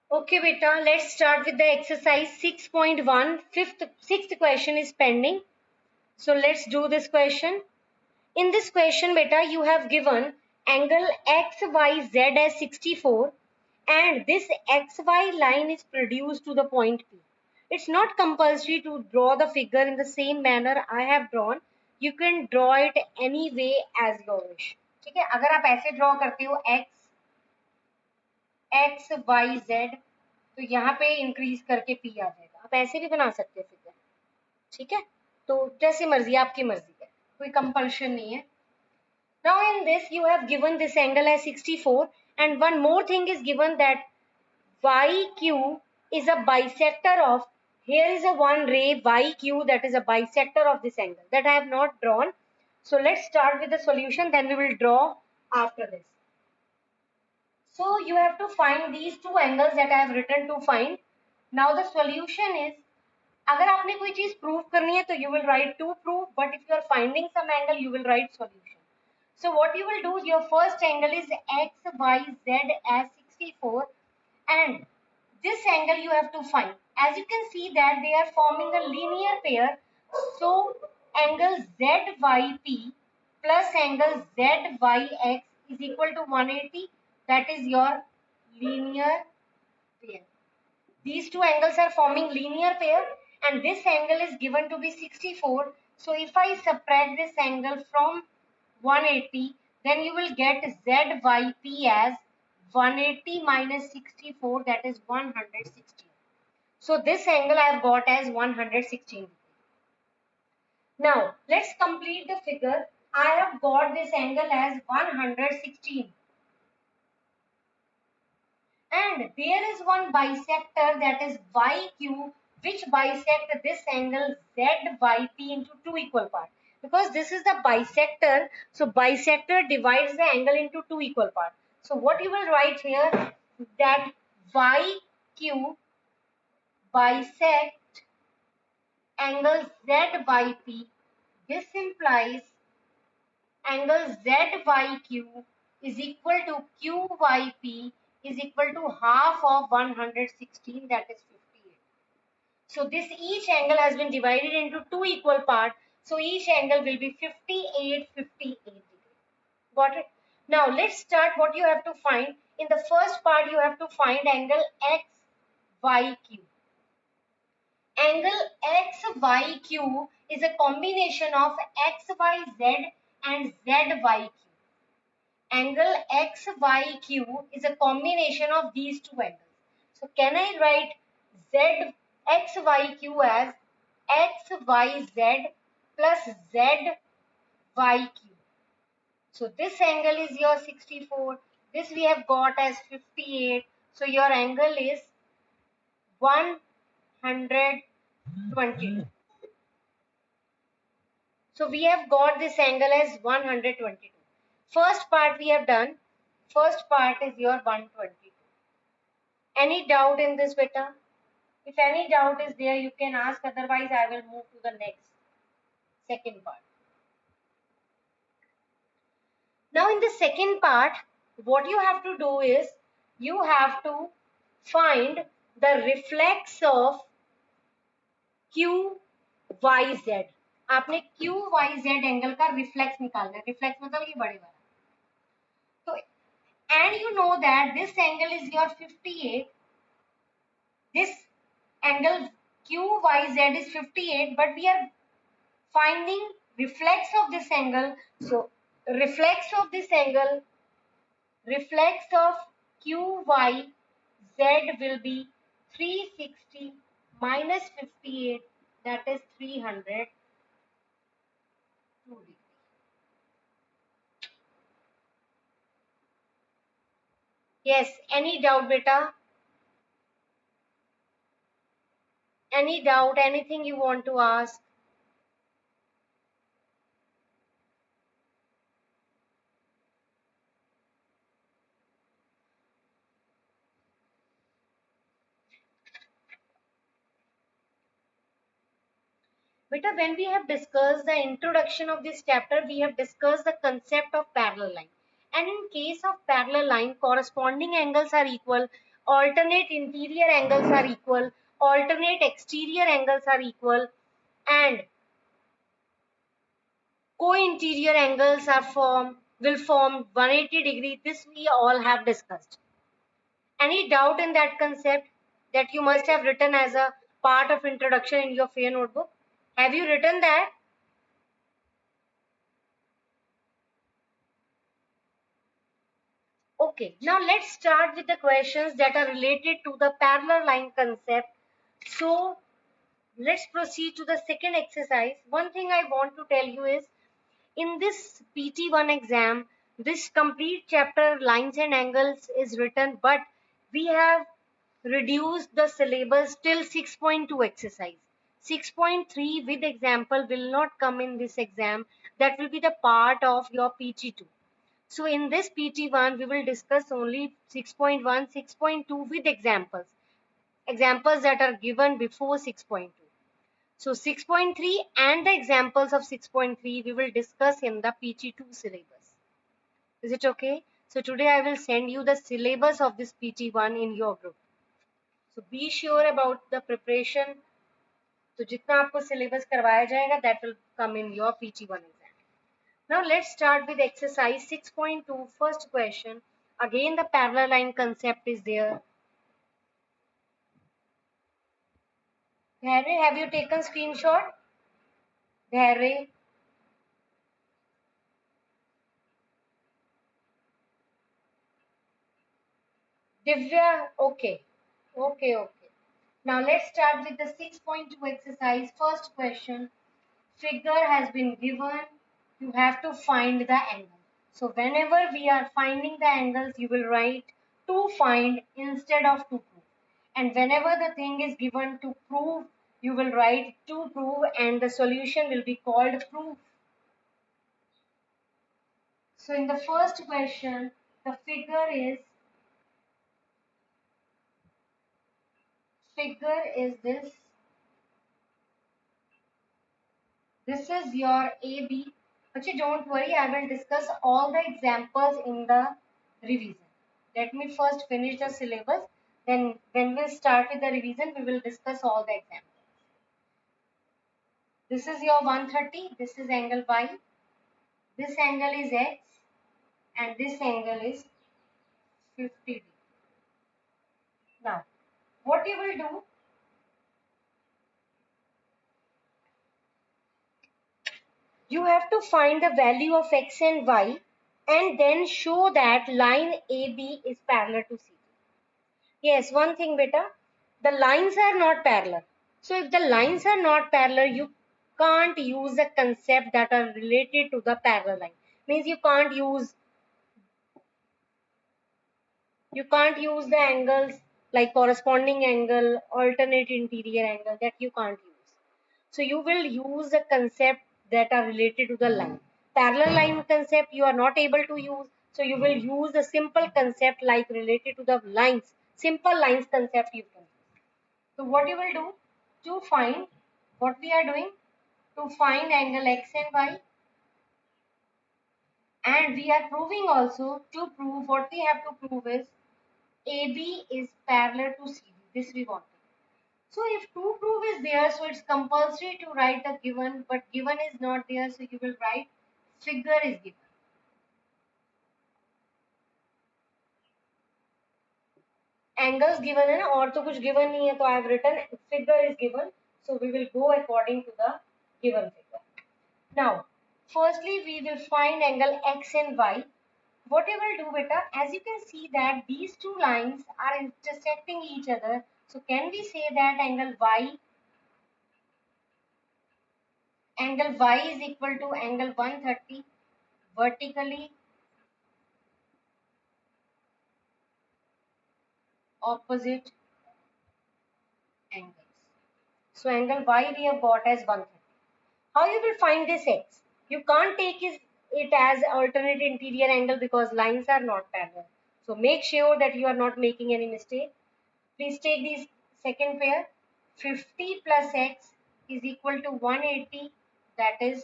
Okay, beta, let's start with the exercise 6.1. Sixth question is pending. So let's do this question. In this question, beta, you have given angle XYZ as 64 and this XY line is produced to the point P. It's not compulsory to draw the figure in the same manner I have drawn. You can draw it any way as you wish. ठीक है, अगर आप ऐसे draw करते हो X, Y, Z तो यहाँ पे इंक्रीज करके P आ जाएगा. आप ऐसे भी बना सकते हैं फिगर. ठीक है, तो जैसे मर्जी, आपकी मर्जी है, कोई कंपल्शन नहीं है. Now in this you have given this angle as 64 and one more thing is given that YQ is a bisector of, here is a one ray YQ that is a bisector of this angle that I have not drawn. So let's start with the solution, then we will draw after this. So you have to find these two angles that I have written to find. Now the solution is, अगर आपने कोई चीज prove करनी है तो you will write to prove, but if you are finding some angle you will write solution. So what you will do, your first angle is XYZ as 64 and this angle you have to find. As you can see that they are forming a linear pair. So angle ZYP plus angle ZYX is equal to 180. That is your linear pair. These two angles are forming linear pair and this angle is given to be 64. So if I subtract this angle from 180, then you will get ZYP as 180 minus 64, that is 116. So this angle I have got as 116. Now let's complete the figure. I have got this angle as 116. And there is one bisector, that is YQ, which bisect this angle ZYP into two equal parts. Because this is the bisector, so bisector divides the angle into two equal parts. So what you will write here, that YQ bisect angle ZYP. This implies angle ZYQ is equal to QYP is equal to half of 116, that is 58. So this each angle has been divided into two equal parts. So each angle will be 58 degree. Got it? Now let's start what you have to find. In the first part you have to find angle XYQ. Angle XYQ is a combination of XYZ and ZYQ. Angle XYQ is a combination of these two angles. So can I write XYQ as XYZ plus ZYQ? So this angle is your 64. This we have got as 58. So your angle is 122. So we have got this angle as 122. First part we have done. First part is your 122. Any doubt in this, beta? If any doubt is there, you can ask. Otherwise, I will move to the next, second part. Now, in the second part, what you have to do is, you have to find the reflex of QYZ. आपने QYZ angle का reflex निकालना है. Reflex मतलब ये बड़े वाला. तो and you know that this angle is your 58. This angle QYZ is 58, but we are finding reflex of this angle. So reflex of this angle, reflex of QYZ will be 360 minus 58, that is 302 degree. Yes, any doubt, beta? Any doubt, anything you want to ask? Beta, when we have discussed the introduction of this chapter, we have discussed the concept of parallel line. And in case of parallel line, corresponding angles are equal alternate interior angles are equal, alternate exterior angles are equal, and co-interior angles will form 180 degree. This we all have discussed. Any doubt in that concept that you must have written as a part of introduction in your FAIR notebook? Have you written that? Okay, now let's start with the questions that are related to the parallel line concept. So let's proceed to the second exercise. One thing I want to tell you is, in this PT1 exam, this complete chapter lines and angles is written, but we have reduced the syllabus till 6.2 exercise. 6.3 with example will not come in this exam. That will be the part of your PT2. So in this PT1, we will discuss only 6.1, 6.2 with examples. Examples that are given before 6.2. So 6.3 and the examples of 6.3 we will discuss in the PT2 syllabus. Is it okay? So today I will send you the syllabus of this PT1 in your group. So be sure about the preparation. तो जितना आपको syllabus करवाया जाएगा, that will come in your PT1 exam. Now let's start with exercise 6.2. First question. Again the parallel line concept is there. Dhare, have you taken screenshot? Dhare. Divya, okay. Okay. Now let's start with the 6.2 exercise. First question. Figure has been given. You have to find the angle. So whenever we are finding the angles, you will write to find instead of to prove. And whenever the thing is given to prove, you will write to prove, and the solution will be called proof. So in the first question, the figure is this. This is your AB. Actually, don't worry, I will discuss all the examples in the revision. Let me first finish the syllabus. Then when we'll start with the revision, we will discuss all the examples. This is your 130. This is angle Y. This angle is X. And this angle is 50 degree. Now, what you will do, you have to find the value of X and Y and then show that line AB is parallel to CD. Yes, one thing beta, the lines are not parallel. So if the lines are not parallel, you can't use the concept that are related to the parallel line. Means you can't use the angles like corresponding angle, alternate interior angle, that you can't use. So you will use the concept that are related to the line. Parallel line concept you are not able to use. So you will use a simple concept like related to the lines. Simple lines concept you can use. So what you will do to find, what we are doing, to find angle X and Y, and we are proving also, to prove, what we have to prove is AB is parallel to CD. This we want. So if to prove is there, so it's compulsory to write the given, but given is not there, so you will write figure is given. Angles given है ना, और तो कुछ given नहीं है, तो I have written figure is given, so we will go according to the given figure. Now, firstly we will find angle X and Y. What you will do beta, as you can see that these two lines are intersecting each other, so can we say that angle Y is equal to angle 130 vertically opposite angles. So angle Y we have got as 130. How you will find this X? You can't take it as alternate interior angle because lines are not parallel. So make sure that you are not making any mistake. Please take this second pair. 50 plus X is equal to 180. That is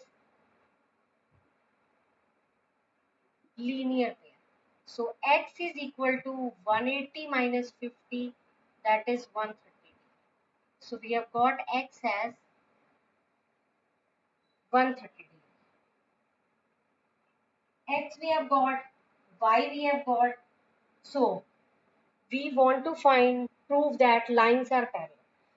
linear pair. So x is equal to 180 minus 50, that is 130. So we have got x as 130. X we have got, y we have got. So we want to prove that lines are parallel.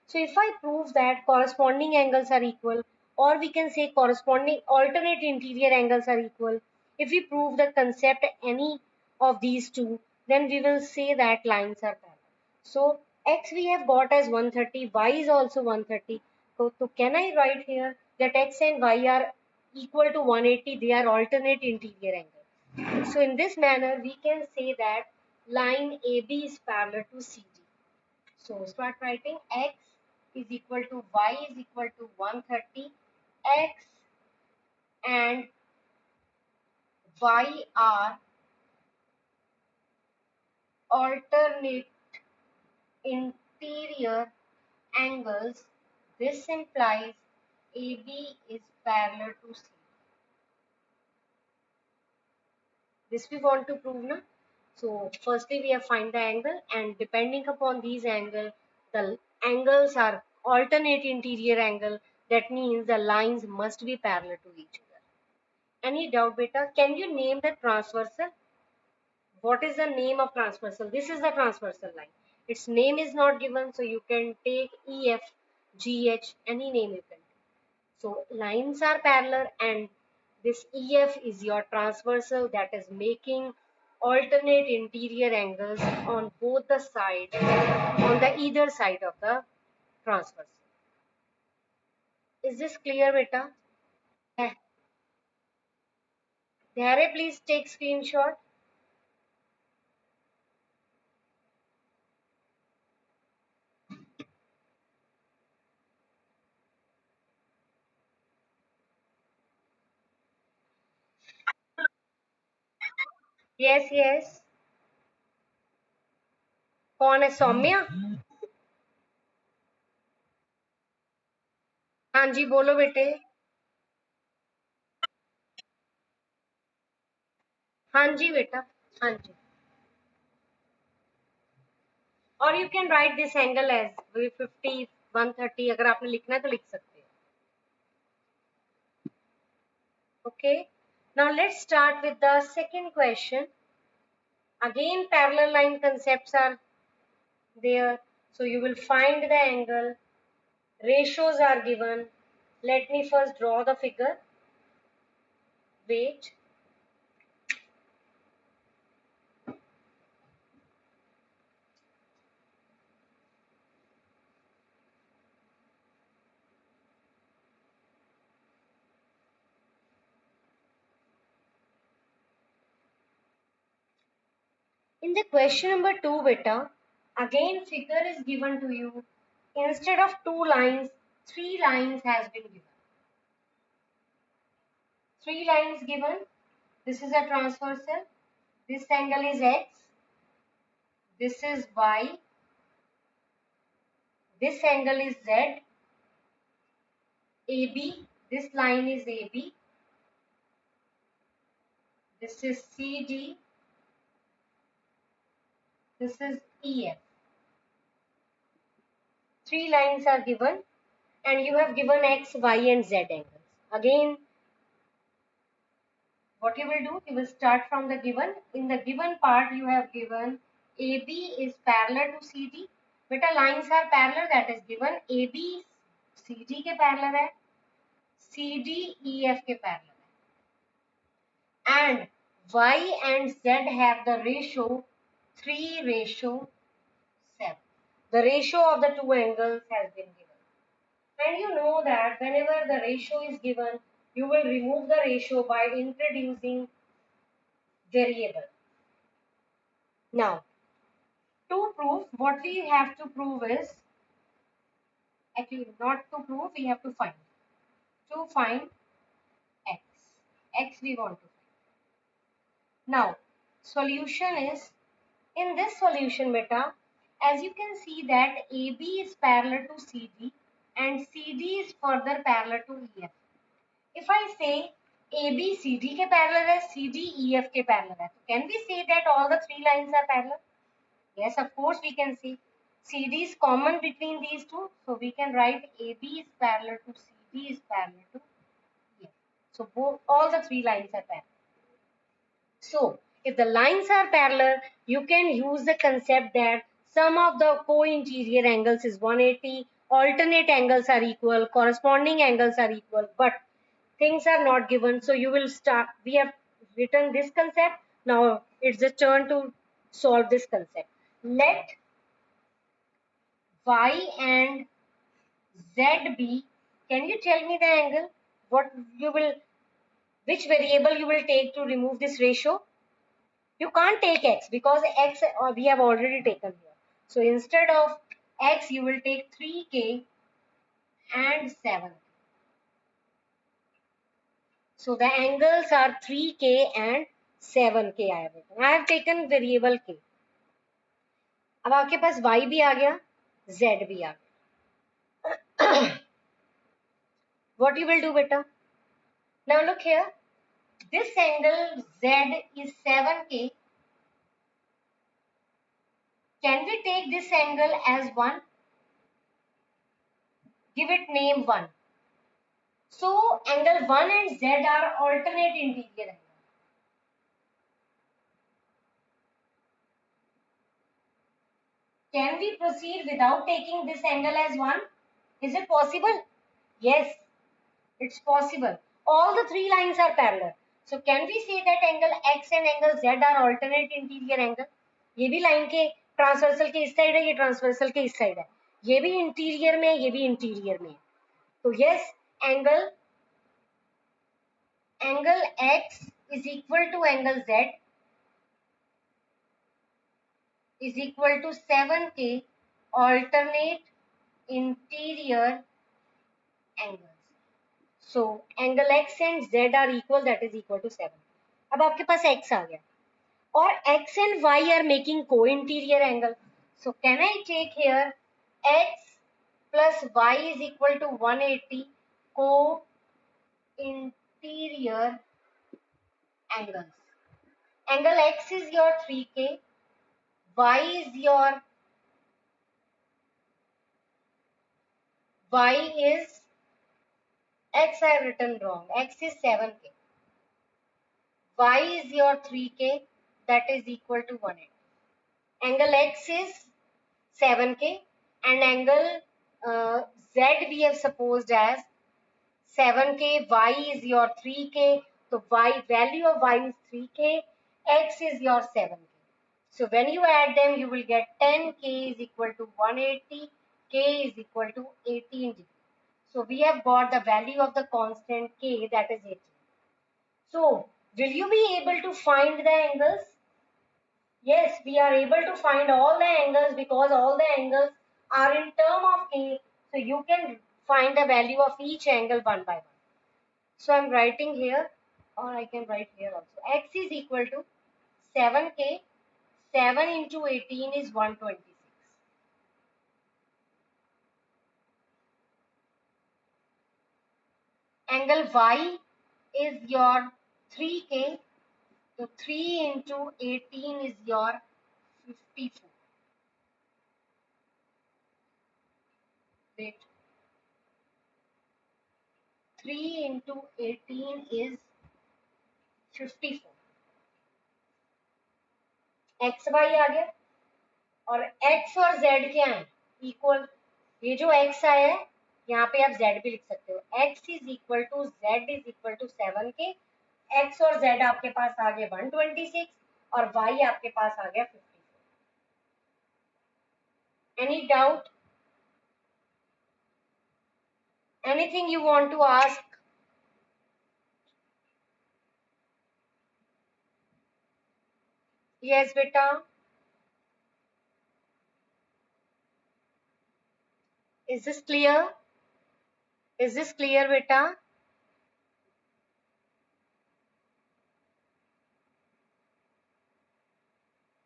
So if I prove that corresponding angles are equal, or we can say corresponding alternate interior angles are equal, if we prove the concept any of these two, then we will say that lines are parallel. So x we have got as 130, y is also 130. So can I write here that x and y are equal to 180, they are alternate interior angles. So in this manner, we can say that line AB is parallel to CD. So start writing x is equal to y is equal to 130. X and y are alternate interior angles. This implies AB is parallel to CD. This we want to prove now. So firstly we have find the angle, and depending upon these angle, the angles are alternate interior angle. That means the lines must be parallel to each other. Any doubt, beta? Can you name the transversal? What is the name of transversal? This is the transversal line. Its name is not given, so you can take EF, GH, any name you can. So lines are parallel, and this EF is your transversal that is making alternate interior angles on both the sides, on the either side of the transversal. Is this clear, beta? Dhare, please take screenshot. Yes, yes. कौन है सौम्या? हाँ जी बोलो बेटे. हाँ जी बेटा. हाँ जी. और you can write this angle as 50, 130. अगर आपने लिखना है तो लिख सकते हो. Okay, now let's start with the second question. Again, parallel line concepts are there. So you will find the angle, ratios are given. Let me first draw the figure. Wait. In the question number 2, beta, again figure is given to you. Instead of 2 lines, 3 lines has been given. 3 lines given. This is a transversal. This angle is x. This is y. This angle is z. AB. This line is AB. This is CD. This is EF. 3 lines are given, and you have given X, Y and Z angles. Again, what you will do, you will start from the given. In the given part, you have given AB is parallel to CD. Beta lines are parallel, that is given. AB CD के parallel है, CD EF के parallel है. And Y and Z have the ratio 3:7. The ratio of the two angles has been given. And you know that whenever the ratio is given, you will remove the ratio by introducing variable. Now, to prove, what we have to prove is, actually not to prove, we have to find. To find x. X we want to find. Now, solution is, in this solution beta, as you can see that AB is parallel to CD and CD is further parallel to EF. If I say AB CD के parallel है, CD EF के parallel है. So can we say that all the three lines are parallel? Yes, of course we can see. CD is common between these two, so we can write AB is parallel to CD is parallel to EF. So both all the three lines are parallel. So if the lines are parallel, you can use the concept that sum of the co-interior angles is 180, alternate angles are equal, corresponding angles are equal, but things are not given. So you will start, we have written this concept. Now it's the turn to solve this concept. Let Y and Z be, can you tell me the angle? What you will, which variable you will take to remove this ratio? You can't take x because x we have already taken here. So instead of x, you will take 3k and 7. So the angles are 3k and 7k. I have taken variable k. अब आपके पास y भी आ गया, z भी आ गया. What you will do, beta? Now look here. This angle z is 7k. Can we take this angle as 1? Give it name 1. So angle 1 and z are alternate interior angles. Can we proceed without taking this angle as 1? Is it possible? Yes, it's possible. All the three lines are parallel. So can we say that angle x and angle z are alternate interior angle? ये भी line के transversal के इस side है, ये transversal के इस side है. ये भी इंटीरियर में है, ये भी इंटीरियर में है. तो yes, angle x is equal to angle z is equal to 7k alternate interior angles. So angle x and z are equal, that is equal to 7. अब आपके पास x आ गया और x and y are making co-interior angle. So can I take here x plus y is equal to 180 co-interior angles. Angle x is your 3k, y is your x I have written wrong. X is 7k. Y is your 3k, that is equal to 180. Angle x is 7k and angle z we have supposed as 7k. Y is your 3k. So y value of y is 3k. X is your 7k. So when you add them, you will get 10k is equal to 180. K is equal to 18 degrees. So we have got the value of the constant k, that is 18. So will you be able to find the angles? Yes, we are able to find all the angles because all the angles are in term of k. So you can find the value of each angle one by one. So I'm writing here, or I can write here also. X is equal to 7k. 7 into 18 is 126. Angle y is your 3k. So 3 into 18 is your 54. Wait. 3 into 18 is 54. X Y आ गया और x और z क्या है? Equal. ये जो x आया है यहाँ पे आप z भी लिख सकते हो. x is equal to z is equal to 7k. x और z आपके पास आ गए 126 और y आपके पास आ गया 54. Any doubt? Anything you want to ask? Yes बेटा. Is this clear? Is this clear, beta?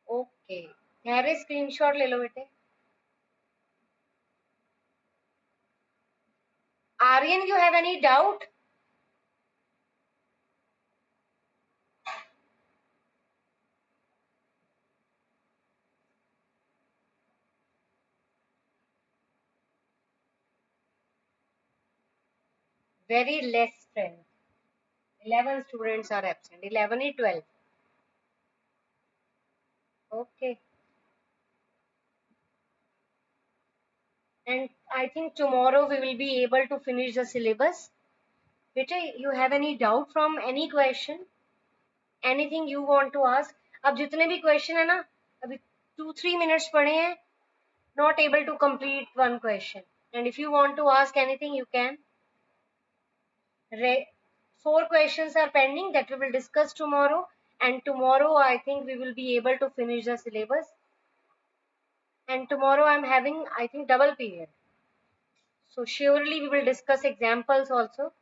Okay. मेरे स्क्रीनशॉट ले लो बेटे. Aryan, you have any doubt? Very less strength. 11 students are absent. 11 or 12. Okay. And I think tomorrow we will be able to finish the syllabus. Beta, you have any doubt from any question? Anything you want to ask? अब जितने भी question है ना, अभी 2-3 minutes पढ़े हैं, not able to complete one question. And if you want to ask anything, you can. 4 questions are pending that we will discuss tomorrow. And tomorrow I think we will be able to finish the syllabus. And tomorrow I'm having, I think, double period. So surely we will discuss examples also.